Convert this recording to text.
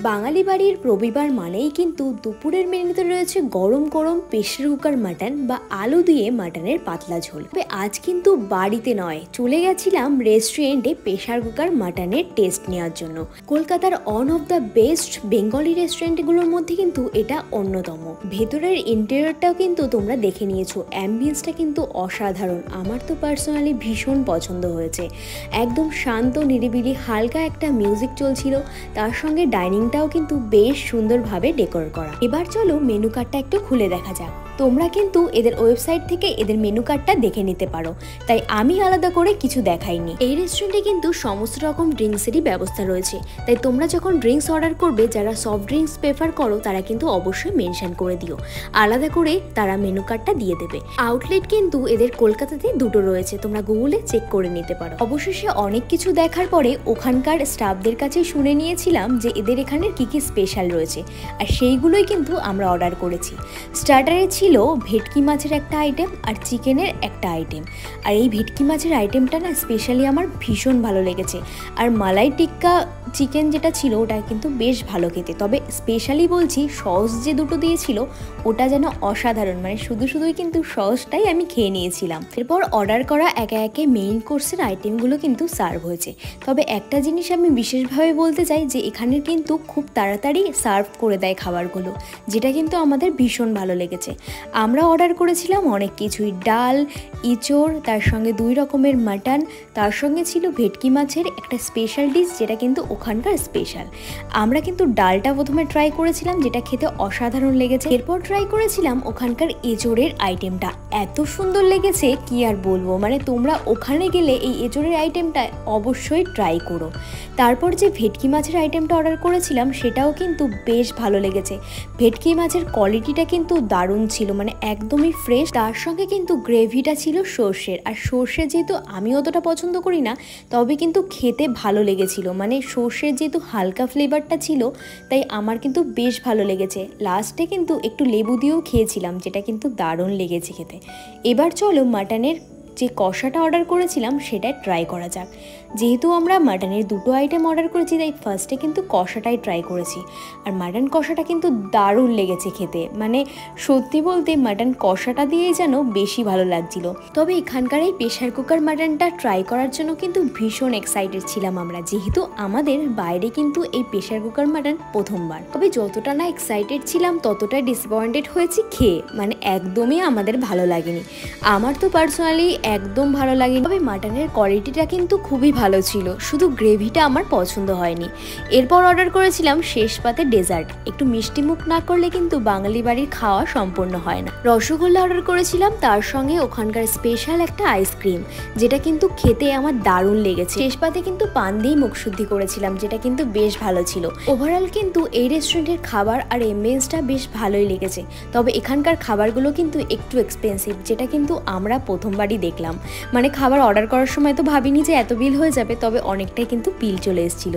বাঙালি বাড়ির রবিবার মানেই কিন্তু দুপুরের মেনুতে রয়েছে গরম গরম প্রেসার কুকার মাটন বা আলু দিয়ে মাটনের পাতলা ঝোল। তবে আজ কিন্তু বাড়িতে নয়, চলে গেছিলাম রেস্টুরেন্টে প্রেসার কুকার মাটনের টেস্ট নেওয়ার জন্য। কলকাতার one of the best Bengali রেস্টুরেন্টগুলোর মধ্যে কিন্তু এটা অন্যতম। ভেতরের ইন্টেরিয়রটাও কিন্তু তোমরা দেখে নিয়েছো, অ্যাম্বিয়েন্সটা কিন্তু অসাধারণ। আমার তো পার্সোনালি ভীষণ পছন্দ হয়েছে। একদম শান্ত নিরিবিলি হালকা একটা মিউজিক চলছিল, তার সঙ্গে ডাইনিংটাও কিন্তু বেশ সুন্দরভাবে ডেকোর করা। এবার চলো মেনু কার্ডটা একটু খুলে দেখা যাক। তোমরা কিন্তু এদের ওয়েবসাইট থেকে এদের মেনু কার্ডটা দেখে নিতে পারো, তাই আমি আলাদা করে কিছু দেখাইনি। এই রেস্টুরেন্টে কিন্তু সমস্ত রকম ড্রিঙ্কসেরই ব্যবস্থা রয়েছে, তাই তোমরা যখন ড্রিঙ্কস অর্ডার করবে, যারা সফট ড্রিঙ্কস প্রেফার করো তারা কিন্তু অবশ্যই মেনশন করে দিও, আলাদা করে তারা মেনু কার্ডটা দিয়ে দেবে। আউটলেট কিন্তু এদের কলকাতাতে দুটো রয়েছে, তোমরা গুগলে চেক করে নিতে পারো। অবশেষে অনেক কিছু দেখার পরে ওখানকার স্টাফদের কাছে শুনে নিয়েছিলাম যে এদের এখানে কি কি স্পেশাল রয়েছে, আর সেইগুলোই কিন্তু আমরা অর্ডার করেছি। স্টার্টারে ছিল ভেটকি মাছের একটা আইটেম আর চিকেনের একটা আইটেম। আর এই ভেটকি মাছের আইটেমটা না স্পেশালি আমার ভীষণ ভালো লেগেছে। আর মালাই টিক্কা চিকেন যেটা ছিল ওটা কিন্তু বেশ ভালো খেতে। তবে স্পেশালি বলছি, সস যে দুটো দিয়েছিল ওটা যেন অসাধারণ, মানে শুধুই কিন্তু সসটাই আমি খেয়ে নিয়েছিলাম। এরপর অর্ডার করা একে একে মেইন কোর্সের আইটেমগুলো কিন্তু সার্ভ হয়েছে। তবে একটা জিনিস আমি বিশেষভাবে বলতে চাই যে এখানে কিন্তু খুব তাড়াতাড়ি সার্ভ করে দেয় খাবারগুলো, যেটা কিন্তু আমাদের ভীষণ ভালো লেগেছে। আমরা অর্ডার করেছিলাম অনেক কিছুই, ডাল, ইঁচড়, তার সঙ্গে 2 রকমের মাটন, তার সঙ্গে ছিল ভেটকি মাছের একটা স্পেশাল ডিশ যেটা কিন্তু ওখানকার স্পেশাল। আমরা কিন্তু ডালটা প্রথমে ট্রাই করেছিলাম, যেটা খেতে অসাধারণ লেগেছে। এরপর ট্রাই করেছিলাম ওখানকার এঁচড়ের আইটেমটা, এত সুন্দর লেগেছে কি আর বলবো। মানে তোমরা ওখানে গেলে এই এঁচড়ের আইটেমটা অবশ্যই ট্রাই করো। তারপর যে ভেটকি মাছের আইটেমটা অর্ডার করেছিলাম সেটাও কিন্তু বেশ ভালো লেগেছে। ভেটকি মাছের কোয়ালিটিটা কিন্তু দারুণ ছিল, মানে একদমই ফ্রেশ। তার সঙ্গে কিন্তু গ্রেভিটা ছিল সর্ষের, আর সর্ষে যেহেতু আমি অতটা পছন্দ করি না, তবে কিন্তু খেতে ভালো লেগেছিল। মানে সর্ষের যেহেতু হালকা ফ্লেভারটা ছিল, তাই আমার কিন্তু বেশ ভালো লেগেছে। লাস্টে কিন্তু একটু লেবু দিয়েও খেয়েছিলাম, যেটা কিন্তু দারুণ লেগেছে খেতে। এবার চলো মাটনের যে কষাটা অর্ডার করেছিলাম সেটা ট্রাই করা যাক। যেহেতু আমরা মাটনের দুটো আইটেম অর্ডার করেছি, তাই ফার্স্টে কিন্তু কষাটাই ট্রাই করেছি। আর মাটন কষাটা কিন্তু দারুণ লেগেছে খেতে, মানে সত্যি বলতে মাটন কষাটা দিয়েই যেন বেশি ভালো লাগছিল। তবে এখানকার এই প্রেসার কুকার মাটনটা ট্রাই করার জন্য কিন্তু ভীষণ এক্সাইটেড ছিলাম আমরা, যেহেতু আমাদের বাইরে কিন্তু এই প্রেসার কুকার মাটন প্রথমবার। তবে যতটা না এক্সাইটেড ছিলাম ততটাই ডিসঅ্যাপয়েন্টেড হয়েছি খেয়ে, মানে একদমই আমাদের ভালো লাগেনি। আমার তো পার্সোনালি একদম ভালো লাগেনি। তবে মাটনের কোয়ালিটিটা কিন্তু খুবই ভালো ছিল, শুধু গ্রেভিটা আমার পছন্দ হয়নি। এরপর অর্ডার করেছিলাম শেষ পাতে ডেজার্ট। একটু মিষ্টি মুখ না করলে কিন্তু বাঙালি বাড়ির খাওয়া সম্পূর্ণ হয় না। রসগোল্লা অর্ডার করেছিলাম, তার সঙ্গে ওখানকার স্পেশাল একটা আইসক্রিম, যেটা কিন্তু খেতে আমার দারুণ লেগেছে। শেষ পাতে কিন্তু পান দিয়েই মুখ শুদ্ধি করেছিলাম, যেটা কিন্তু বেশ ভালো ছিল। ওভারঅল কিন্তু এই রেস্টুরেন্টের খাবার আর এমবিয়েন্সটা বেশ ভালোই লেগেছে। তবে এখানকার খাবারগুলো কিন্তু একটু এক্সপেন্সিভ, যেটা কিন্তু আমরা প্রথমবারই দেখলাম। মানে খাবার অর্ডার করার সময় তো ভাবিনি যে এত বিল হয়ে যাবে, তবে অনেকটাই কিন্তু বিল চলে এসেছিল।